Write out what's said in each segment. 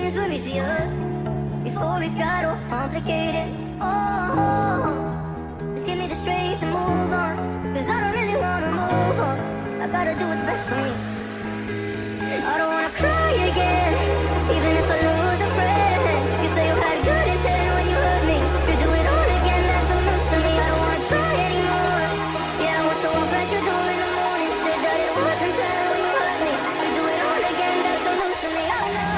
things were easier before it got all complicated. Oh, just give me the strength to move on, 'cause I don't really wanna move on. I gotta do what's best for me. I don't wanna cry again, even if I lose a friend. You say you had good intent when you hurt me. You do it all again, that's so loose to me. I don't wanna try anymore. Yeah, I want to walk back your door in the morning. Said that it wasn't planned when you hurt me. You do it all again, that's so loose to me. Oh no.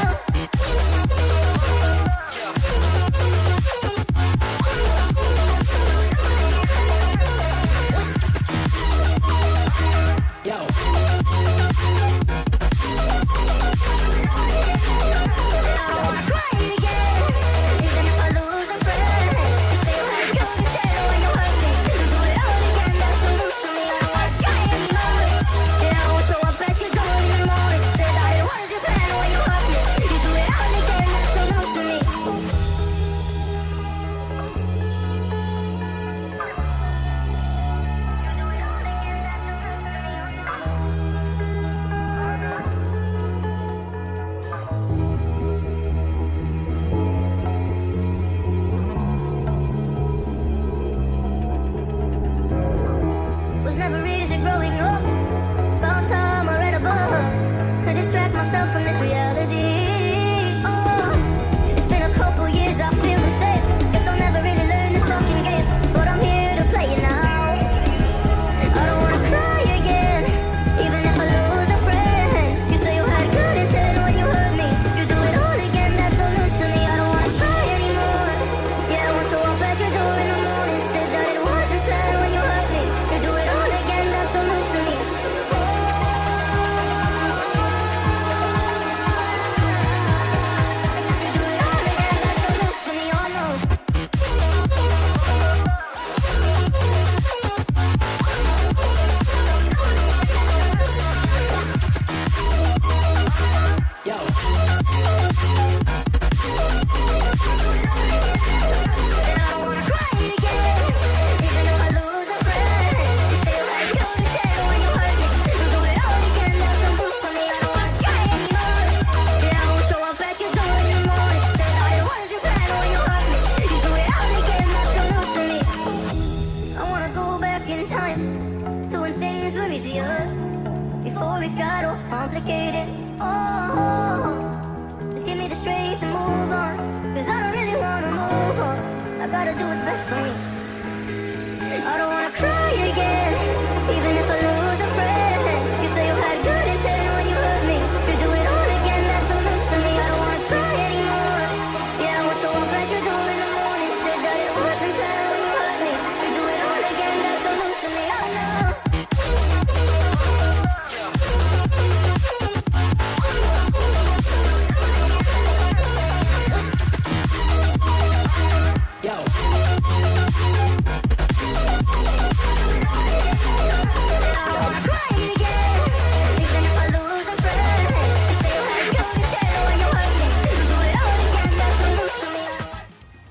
Was never easy growing up. About time I read a book to distract myself from this reality. Oh, it's been a couple years, I feel the same. Guess I'll never really learn this fucking game, but I'm here to play it now. I don't wanna cry again, even if I lose a friend. You say you had good intent when you hurt me. You do it all again, that's so loose to me. I don't wanna try anymore. Yeah, I want to walk back your door in the morning. Said that it wasn't planned when you hurt me. You do it all again, that's so loose to me. You do it all again, that's so loose to me. Oh no. Before it got all complicated. Oh, just give me the strength to move on, 'cause I don't really wanna move on. I gotta do what's best for me. I don't wanna cry again, even if I lose